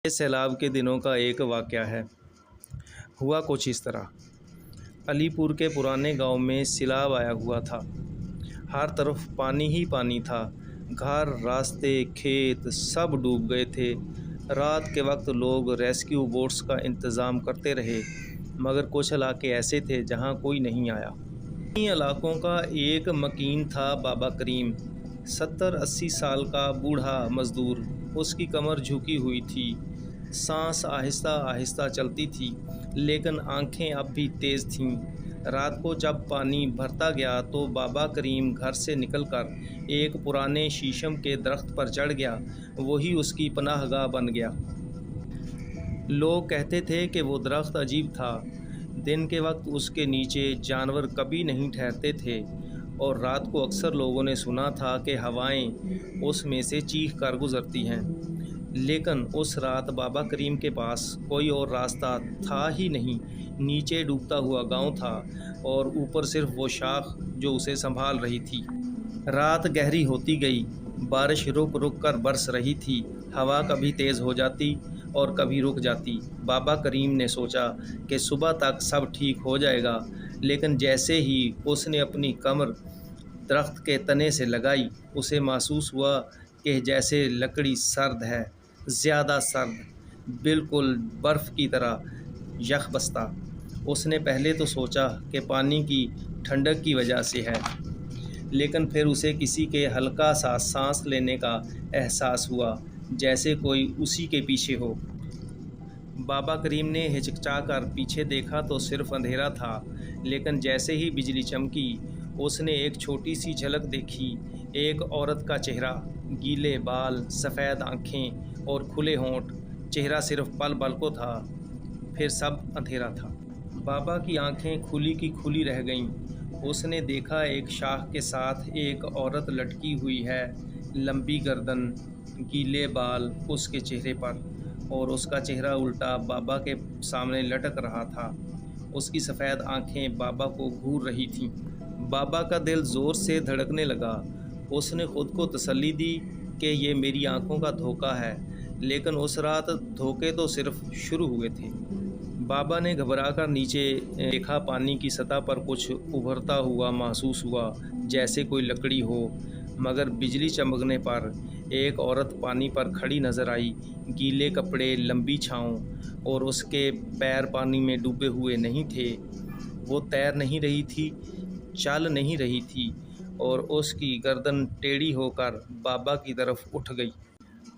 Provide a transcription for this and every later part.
ये सैलाब के दिनों का एक वाक़या है। हुआ कुछ इस तरह। अलीपुर के पुराने गांव में सैलाब आया हुआ था। हर तरफ पानी ही पानी था। घर, रास्ते, खेत सब डूब गए थे। रात के वक्त लोग रेस्क्यू बोट्स का इंतज़ाम करते रहे, मगर कुछ इलाके ऐसे थे जहां कोई नहीं आया। इन इलाकों का एक मकीन था बाबा करीम, 70-80 साल का बूढ़ा मज़दूर। उसकी कमर झुकी हुई थी, सांस आहिस्ता आहिस्ता चलती थी, लेकिन आंखें अब भी तेज़ थीं। रात को जब पानी भरता गया तो बाबा करीम घर से निकलकर एक पुराने शीशम के दरख्त पर चढ़ गया। वही उसकी पनाहगाह बन गया। लोग कहते थे कि वो दरख्त अजीब था। दिन के वक्त उसके नीचे जानवर कभी नहीं ठहरते थे, और रात को अक्सर लोगों ने सुना था कि हवाएं उसमें से चीख कर गुजरती हैं। लेकिन उस रात बाबा करीम के पास कोई और रास्ता था ही नहीं। नीचे डूबता हुआ गांव था और ऊपर सिर्फ वो शाख जो उसे संभाल रही थी। रात गहरी होती गई। बारिश रुक रुक कर बरस रही थी। हवा कभी तेज़ हो जाती और कभी रुक जाती। बाबा करीम ने सोचा कि सुबह तक सब ठीक हो जाएगा, लेकिन जैसे ही उसने अपनी कमर दरख्त के तने से लगाई, उसे महसूस हुआ कि जैसे लकड़ी सर्द है, ज़्यादा सर्द, बिल्कुल बर्फ़ की तरह यकबस्ता। उसने पहले तो सोचा कि पानी की ठंडक की वजह से है, लेकिन फिर उसे किसी के हल्का सा सांस लेने का एहसास हुआ, जैसे कोई उसी के पीछे हो। बाबा करीम ने हिचकिचाकर पीछे देखा तो सिर्फ अंधेरा था, लेकिन जैसे ही बिजली चमकी, उसने एक छोटी सी झलक देखी। एक औरत का चेहरा, गीले बाल, सफ़ेद आँखें और खुले होंठ। चेहरा सिर्फ पल पल को था, फिर सब अंधेरा था। बाबा की आंखें खुली की खुली रह गईं। उसने देखा एक शाख के साथ एक औरत लटकी हुई है, लंबी गर्दन, गीले बाल उसके चेहरे पर, और उसका चेहरा उल्टा बाबा के सामने लटक रहा था। उसकी सफ़ेद आंखें बाबा को घूर रही थीं। बाबा का दिल ज़ोर से धड़कने लगा। उसने खुद को तसल्ली दी कि ये मेरी आंखों का धोखा है, लेकिन उस रात धोखे तो सिर्फ शुरू हुए थे। बाबा ने घबराकर नीचे देखा। पानी की सतह पर कुछ उभरता हुआ महसूस हुआ, जैसे कोई लकड़ी हो, मगर बिजली चमकने पर एक औरत पानी पर खड़ी नजर आई। गीले कपड़े, लंबी छांव, और उसके पैर पानी में डूबे हुए नहीं थे। वो तैर नहीं रही थी, चल नहीं रही थी, और उसकी गर्दन टेढ़ी होकर बाबा की तरफ उठ गई।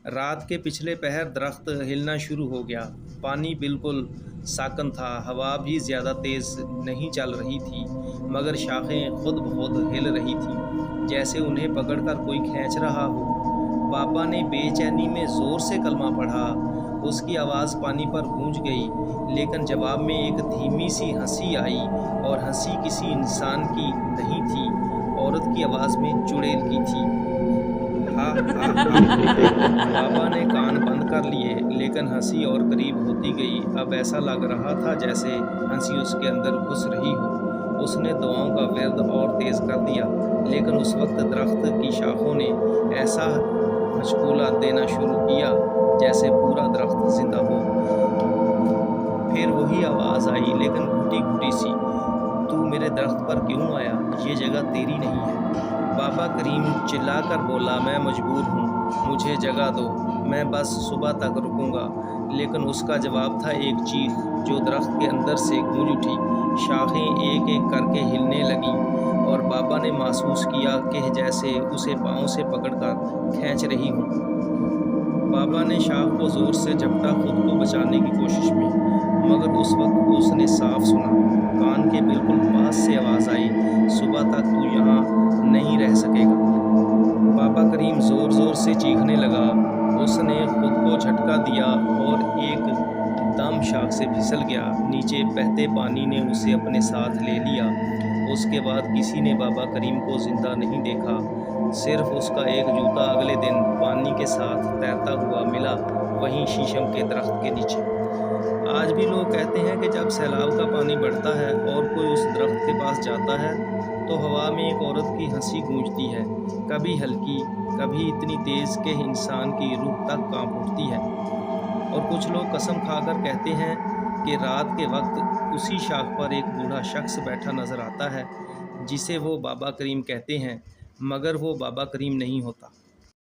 रात के पिछले पहर दरख्त हिलना शुरू हो गया। पानी बिल्कुल साकन था, हवा भी ज़्यादा तेज़ नहीं चल रही थी, मगर शाखें खुद ब खुद हिल रही थीं, जैसे उन्हें पकड़कर कोई खींच रहा हो। बाबा ने बेचैनी में ज़ोर से कलमा पढ़ा। उसकी आवाज़ पानी पर गूंज गई, लेकिन जवाब में एक धीमी सी हंसी आई, और हंसी किसी इंसान की नहीं थी, औरत की आवाज़ में चुड़ैल की थी। हा हा हा। बाबा ने कान बंद कर लिए, लेकिन हंसी और करीब होती गई। अब ऐसा लग रहा था जैसे हंसी उसके अंदर घुस रही हो। उसने दुआओं का विर्द और तेज़ कर दिया, लेकिन उस वक्त दरख्त की शाखों ने ऐसा हचकोला देना शुरू किया जैसे पूरा दरख्त जिंदा हो। फिर वही आवाज़ आई, लेकिन घुटी घुटी सी, तू मेरे दरख्त पर क्यों आया? ये जगह तेरी नहीं है। बाबा करीम चिल्लाकर बोला, मैं मजबूर हूँ, मुझे जगह दो, मैं बस सुबह तक रुकूंगा। लेकिन उसका जवाब था एक चीख जो दरख्त के अंदर से गूंज उठी। शाखें एक एक करके हिलने लगीं, और बाबा ने महसूस किया कि जैसे उसे पाँव से पकड़कर खींच रही हूँ। बाबा ने शाख को ज़ोर से झपटा, खुद को बचाने की कोशिश में, मगर उस वक्त उसने साफ सुना, कान के बिल्कुल पास से आवाज़ आई, सुबह तक तू यहाँ नहीं रह सकेगा। बाबा करीम ज़ोर ज़ोर से चीखने लगा। उसने खुद को झटका दिया और एक दम शाख से फिसल गया। नीचे बहते पानी ने उसे अपने साथ ले लिया। उसके बाद किसी ने बाबा करीम को ज़िंदा नहीं देखा, सिर्फ उसका एक जूता अगले दिन पानी के साथ तैरता हुआ मिला, वहीं शीशम के दरख्त के नीचे। आज भी लोग कहते हैं कि जब सैलाब का पानी बढ़ता है और कोई उस दरख्त के पास जाता है, तो हवा में एक औरत की हंसी गूंजती है, कभी हल्की, कभी इतनी तेज़ कि इंसान की रूह तक कांप उठती है। اور کچھ لوگ قسم کھا کر کہتے ہیں کہ رات کے وقت اسی شاخ پر ایک بوڑھا شخص بیٹھا نظر آتا ہے جسے وہ بابا کریم کہتے ہیں، مگر وہ بابا کریم نہیں ہوتا۔